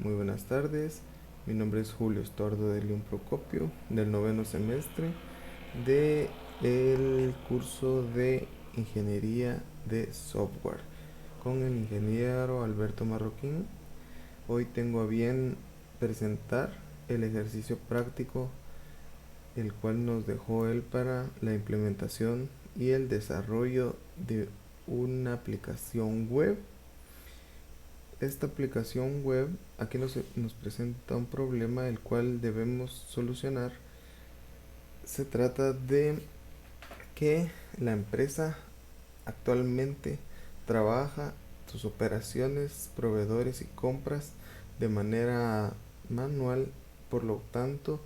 Muy buenas tardes. Mi nombre es Julio Estordo de León Procopio, del noveno semestre de el curso de Ingeniería de Software con el ingeniero Alberto Marroquín. Hoy tengo a bien presentar el ejercicio práctico, el cual nos dejó él para la implementación y el desarrollo de una aplicación web. Esta aplicación web aquí nos presenta un problema el cual debemos solucionar. Se trata de que la empresa actualmente trabaja sus operaciones, proveedores y compras de manera manual, por lo tanto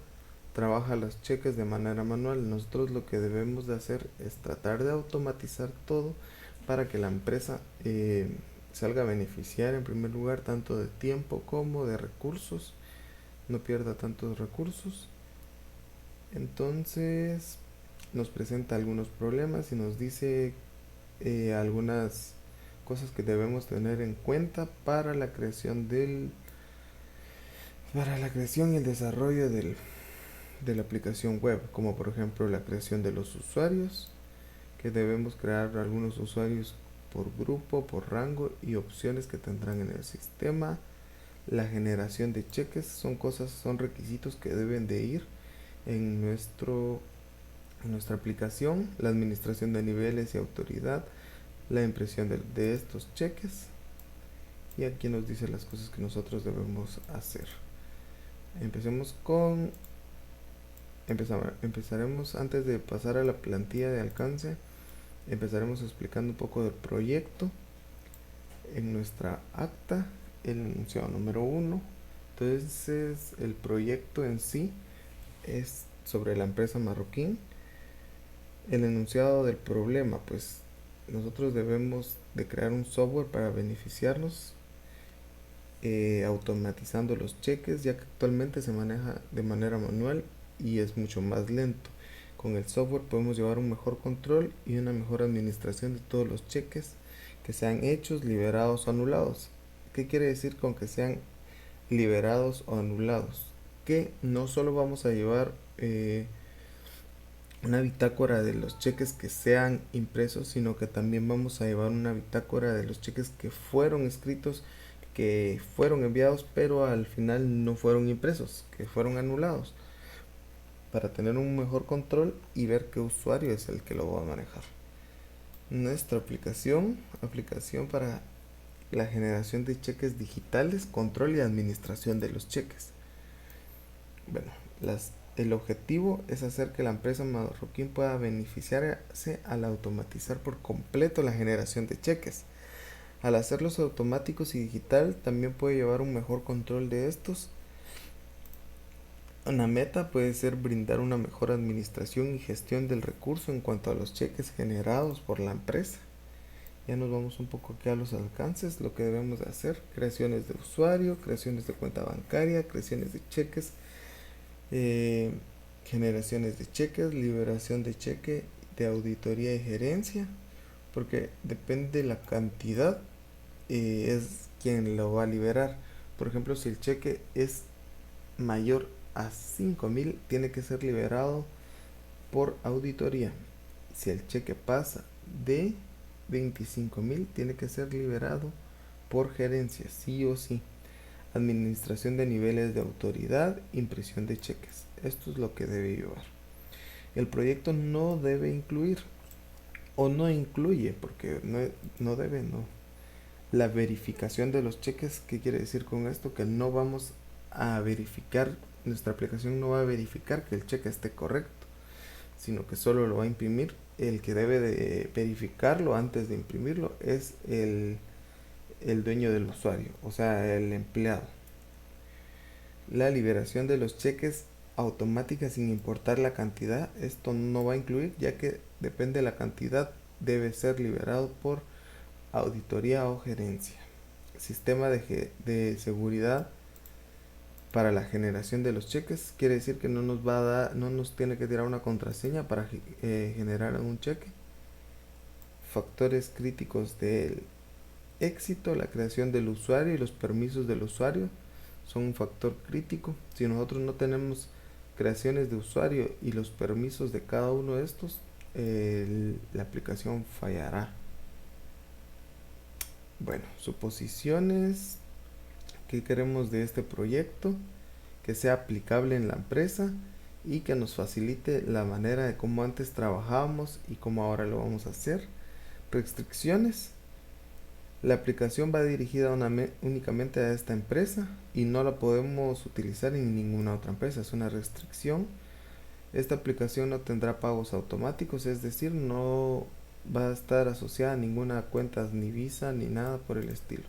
trabaja los cheques de manera manual. Nosotros lo que debemos de hacer es tratar de automatizar todo para que la empresa salga a beneficiar en primer lugar tanto de tiempo como de recursos, no pierda tantos recursos. Entonces nos presenta algunos problemas y nos dice algunas cosas que debemos tener en cuenta para la creación y el desarrollo de la aplicación web, como por ejemplo la creación de los usuarios, que debemos crear algunos usuarios por grupo, por rango y opciones que tendrán en el sistema. La generación de cheques son requisitos que deben de ir en nuestra aplicación. La administración de niveles y autoridad, la impresión de estos cheques, y aquí nos dice las cosas que nosotros debemos hacer. Empecemos con empezaremos antes de pasar a la plantilla de alcance. Empezaremos explicando un poco del proyecto. En nuestra acta, el enunciado número 1. Entonces, el proyecto en sí es sobre la empresa Marroquín. El enunciado del problema, pues nosotros debemos de crear un software para beneficiarnos automatizando los cheques, ya que actualmente se maneja de manera manual y es mucho más lento. Con el software podemos llevar un mejor control y una mejor administración de todos los cheques que sean hechos, liberados o anulados. ¿Qué quiere decir con que sean liberados o anulados? Que no solo vamos a llevar una bitácora de los cheques que sean impresos, sino que también vamos a llevar una bitácora de los cheques que fueron escritos, que fueron enviados, pero al final no fueron impresos, que fueron anulados, para tener un mejor control y ver qué usuario es el que lo va a manejar. Nuestra aplicación para la generación de cheques digitales, control y administración de los cheques. Bueno, el objetivo es hacer que la empresa Marroquín pueda beneficiarse al automatizar por completo la generación de cheques. Al hacerlos automáticos y digital, también puede llevar un mejor control de estos. Una meta puede ser brindar una mejor administración y gestión del recurso en cuanto a los cheques generados por la empresa. Ya nos vamos un poco aquí a los alcances, lo que debemos de hacer: creaciones de usuario, creaciones de cuenta bancaria, creaciones de cheques, eh, generaciones de cheques, liberación de cheque, de auditoría y gerencia, porque depende de la cantidad, es quien lo va a liberar. Por ejemplo, si el cheque es mayor a 5.000, tiene que ser liberado por auditoría. Si el cheque pasa de 25.000, tiene que ser liberado por gerencia, sí o sí. Administración de niveles de autoridad, impresión de cheques. Esto es lo que debe llevar. El proyecto no debe incluir, o no incluye, porque no debe, no. La verificación de los cheques. ¿Qué quiere decir con esto? Que no vamos a verificar, nuestra aplicación no va a verificar que el cheque esté correcto, sino que solo lo va a imprimir. El que debe de verificarlo antes de imprimirlo es el dueño del usuario, o sea, el empleado. La liberación de los cheques automática sin importar la cantidad, esto no va a incluir, ya que depende de la cantidad, debe ser liberado por auditoría o gerencia. Sistema de seguridad para la generación de los cheques, quiere decir que no nos tiene que tirar una contraseña para generar un cheque. Factores críticos del éxito: la creación del usuario y los permisos del usuario son un factor crítico. Si nosotros no tenemos creaciones de usuario y los permisos de cada uno de estos, la aplicación fallará. Bueno, suposiciones. ¿Qué queremos de este proyecto? Que sea aplicable en la empresa y que nos facilite la manera de cómo antes trabajábamos y cómo ahora lo vamos a hacer. Restricciones. La aplicación va dirigida únicamente a esta empresa y no la podemos utilizar en ninguna otra empresa. Es una restricción. Esta aplicación no tendrá pagos automáticos, es decir, no va a estar asociada a ninguna cuenta ni Visa ni nada por el estilo.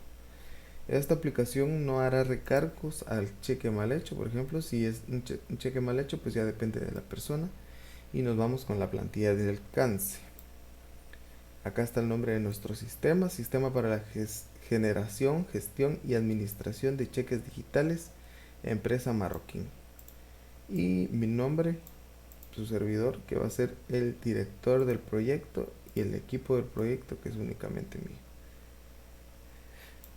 Esta aplicación no hará recargos al cheque mal hecho. Por ejemplo, si es un cheque mal hecho, pues ya depende de la persona. Y nos vamos con la plantilla de alcance. Acá está el nombre de nuestro sistema: Sistema para la generación, gestión y administración de cheques digitales, Empresa Marroquín. Y mi nombre, su servidor, que va a ser el director del proyecto, y el equipo del proyecto, que es únicamente mío.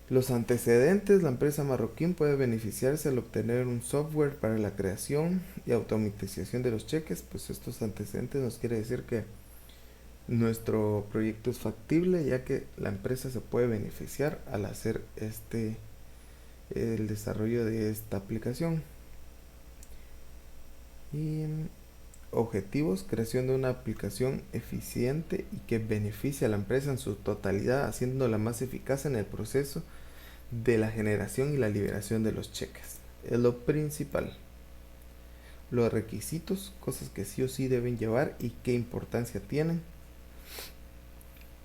Los antecedentes: la empresa Marroquín puede beneficiarse al obtener un software para la creación y automatización de los cheques. Pues estos antecedentes nos quiere decir que nuestro proyecto es factible, ya que la empresa se puede beneficiar al hacer el desarrollo de esta aplicación. Y objetivos: creación de una aplicación eficiente y que beneficie a la empresa en su totalidad, haciéndola más eficaz en el proceso de la generación y la liberación de los cheques. Es lo principal. Los requisitos: cosas que sí o sí deben llevar y qué importancia tienen.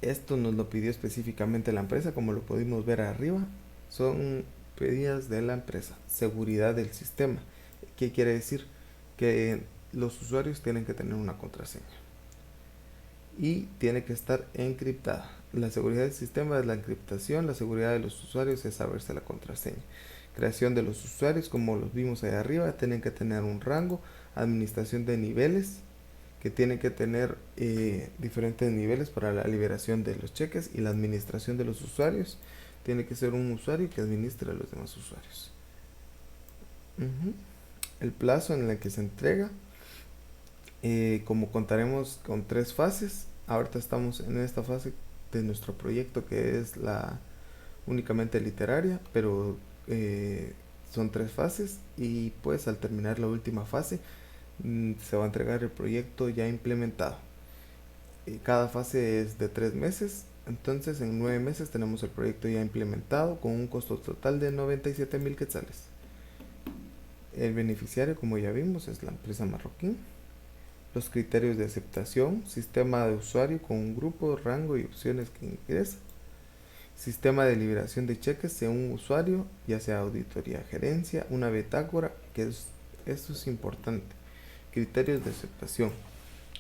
Esto nos lo pidió específicamente la empresa, como lo pudimos ver arriba. Son pedidas de la empresa. Seguridad del sistema. ¿Qué quiere decir? Que los usuarios tienen que tener una contraseña y tiene que estar encriptada. La seguridad del sistema es la encriptación. La seguridad de los usuarios es saberse la contraseña. Creación de los usuarios, como los vimos ahí arriba, tienen que tener un rango. Administración de niveles, que tienen que tener diferentes niveles para la liberación de los cheques. Y la administración de los usuarios, tiene que ser un usuario que administre a los demás usuarios. El plazo en el que se entrega, como contaremos con 3 fases. Ahorita estamos en esta fase de nuestro proyecto, que es la únicamente literaria, pero son 3 fases, y pues al terminar la última fase se va a entregar el proyecto ya implementado. Cada fase es de 3 meses, entonces en 9 meses tenemos el proyecto ya implementado con un costo total de 97,000 quetzales. El beneficiario, como ya vimos, es la empresa Marroquín. Los criterios de aceptación: sistema de usuario con un grupo, rango y opciones que ingresa. Sistema de liberación de cheques según usuario, ya sea auditoría, gerencia, una bitácora, esto es importante. Criterios de aceptación: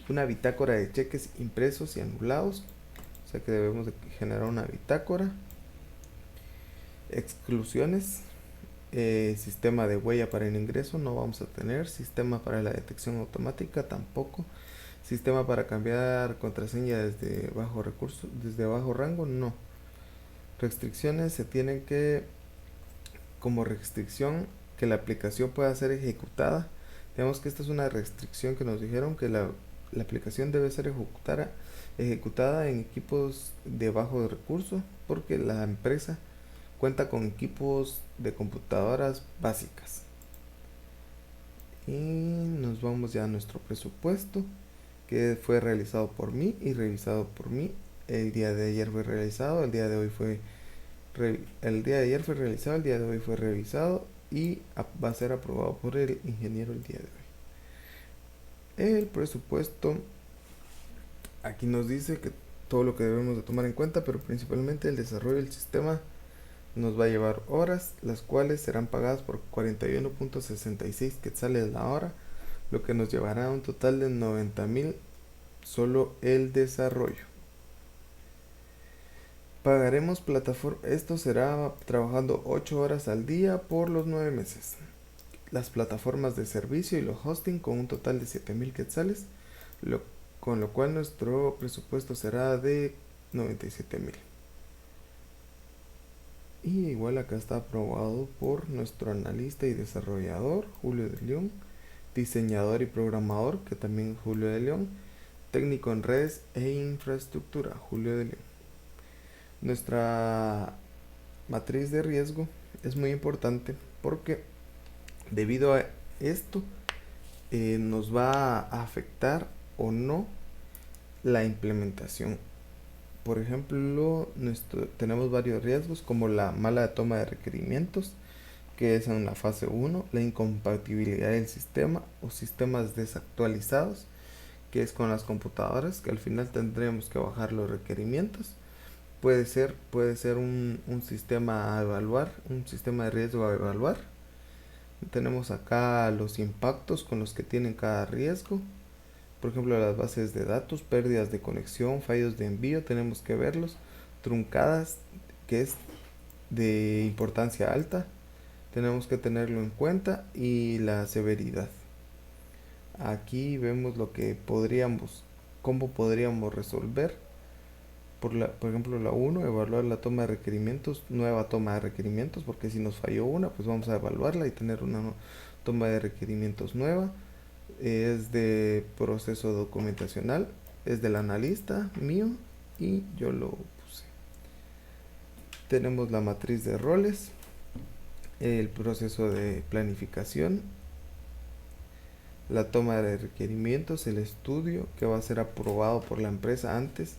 una bitácora de cheques impresos y anulados, o sea que debemos de generar una bitácora. Exclusiones: sistema de huella para el ingreso no vamos a tener. Sistema para la detección automática tampoco. Sistema para cambiar contraseña desde bajo recurso, desde bajo rango, no. Restricciones: se tienen que, como restricción, que la aplicación pueda ser ejecutada. Digamos que esta es una restricción que nos dijeron, que la aplicación debe ser ejecutada en equipos de bajo recurso, porque la empresa cuenta con equipos de computadoras básicas. Y nos vamos ya a nuestro presupuesto, que fue realizado por mí y revisado por mí. El día de ayer fue realizado, el día de hoy fue el día de ayer fue realizado, el día de hoy fue revisado y va a ser aprobado por el ingeniero el día de hoy. El presupuesto, aquí nos dice que todo lo que debemos de tomar en cuenta, pero principalmente el desarrollo del sistema nos va a llevar horas, las cuales serán pagadas por 41.66 quetzales la hora, lo que nos llevará a un total de 90,000 solo el desarrollo. Pagaremos plataforma, esto será trabajando 8 horas al día por los 9 meses. Las plataformas de servicio y los hosting con un total de 7,000 quetzales, con lo cual nuestro presupuesto será de 97,000. Y igual acá está aprobado por nuestro analista y desarrollador, Julio de León, diseñador y programador, que también es Julio de León, técnico en redes e infraestructura, Julio de León. Nuestra matriz de riesgo es muy importante porque debido a esto nos va a afectar o no la implementación. Por ejemplo, tenemos varios riesgos como la mala toma de requerimientos, que es en la fase 1, la incompatibilidad del sistema o sistemas desactualizados, que es con las computadoras, que al final tendremos que bajar los requerimientos. Puede ser un sistema a evaluar, un sistema de riesgo a evaluar. Tenemos acá los impactos con los que tienen cada riesgo. Por ejemplo, las bases de datos, pérdidas de conexión, fallos de envío, tenemos que verlos. Truncadas, que es de importancia alta, tenemos que tenerlo en cuenta. Y la severidad. Aquí vemos cómo podríamos resolver. Por ejemplo, la 1, evaluar la toma de requerimientos, nueva toma de requerimientos, porque si nos falló una, pues vamos a evaluarla y tener una toma de requerimientos nueva. Es de proceso documentacional, es del analista mío y yo lo puse. Tenemos la matriz de roles, el proceso de planificación, la toma de requerimientos, el estudio que va a ser aprobado por la empresa antes.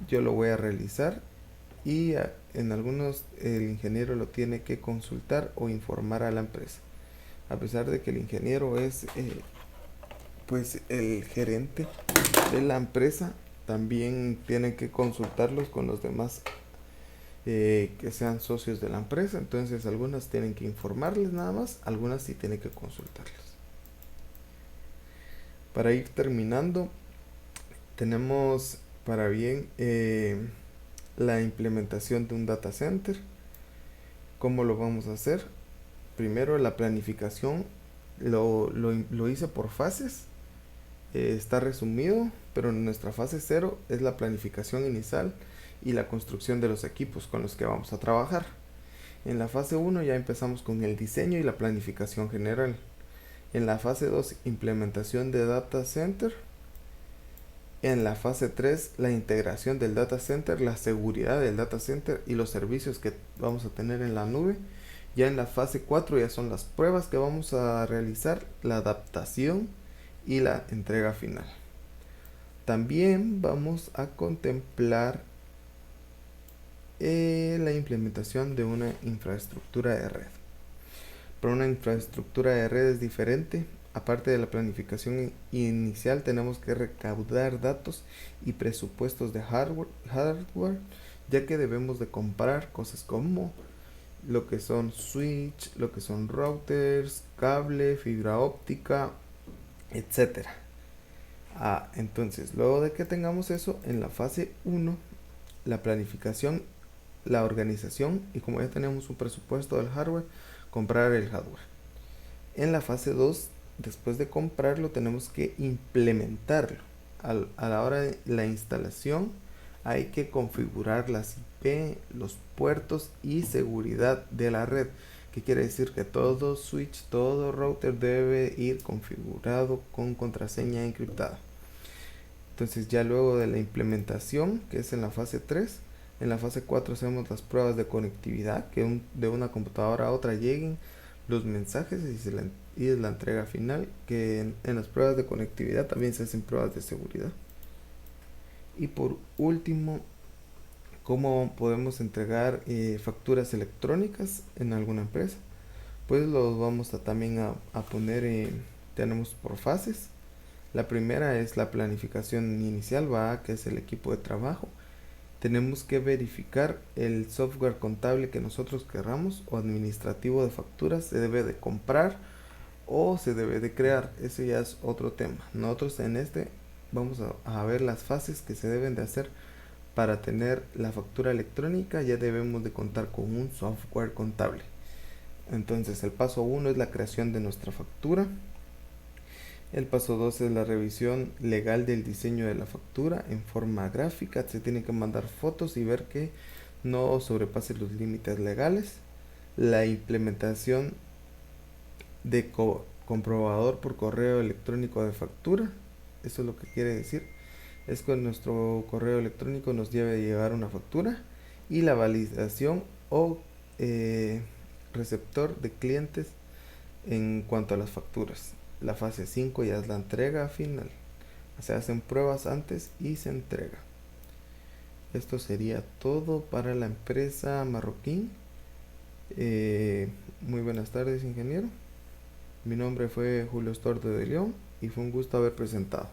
Yo lo voy a realizar y en algunos el ingeniero lo tiene que consultar o informar a la empresa. A pesar de que el ingeniero es pues el gerente de la empresa, también tiene que consultarlos con los demás que sean socios de la empresa. Entonces algunas tienen que informarles nada más, algunas sí tienen que consultarlos. Para ir terminando, tenemos para bien la implementación de un data center. ¿Cómo lo vamos a hacer? Primero, la planificación lo hice por fases. Está resumido, pero en nuestra fase 0 es la planificación inicial y la construcción de los equipos con los que vamos a trabajar. En la fase 1 ya empezamos con el diseño y la planificación general. En la fase 2, implementación de data center. En la fase 3, la integración del data center, la seguridad del data center y los servicios que vamos a tener en la nube. Ya en la fase 4 ya son las pruebas que vamos a realizar, la adaptación y la entrega final. También vamos a contemplar la implementación de una infraestructura de red. Pero una infraestructura de red es diferente. Aparte de la planificación inicial, tenemos que recaudar datos y presupuestos de hardware, ya que debemos de comprar cosas como lo que son switch, lo que son routers, cable, fibra óptica, etcétera. Entonces, luego de que tengamos eso, en la fase 1, la planificación, la organización, y como ya tenemos un presupuesto del hardware, comprar el hardware. En la fase 2, después de comprarlo, tenemos que implementarlo. A la hora de la instalación, hay que configurar las IP, los puertos y seguridad de la red. Que quiere decir que todo switch, todo router debe ir configurado con contraseña encriptada. Entonces ya luego de la implementación, que es en la fase 3, en la fase 4 hacemos las pruebas de conectividad, que de una computadora a otra lleguen los mensajes y es la entrega final, que en las pruebas de conectividad también se hacen pruebas de seguridad. Y por último, cómo podemos entregar facturas electrónicas en alguna empresa. Pues los vamos también a poner, tenemos por fases. La primera es la planificación inicial, que es el equipo de trabajo. Tenemos que verificar el software contable que nosotros querramos o administrativo de facturas, se debe de comprar o se debe de crear. Ese ya es otro tema. Nosotros en este vamos a ver las fases que se deben de hacer. Para tener la factura electrónica ya debemos de contar con un software contable. Entonces el paso 1 es la creación de nuestra factura. El paso 2 es la revisión legal del diseño de la factura en forma gráfica. Se tienen que mandar fotos y ver que no sobrepase los límites legales, la implementación de comprobador por correo electrónico de factura. Eso es lo que quiere decir, es que nuestro correo electrónico nos debe llevar una factura, y la validación o receptor de clientes en cuanto a las facturas. La fase 5 ya es la entrega final. Se hacen pruebas antes y se entrega. Esto sería todo para la empresa Marroquín. Muy buenas tardes, ingeniero. Mi nombre fue Julio Estordo de León y fue un gusto haber presentado.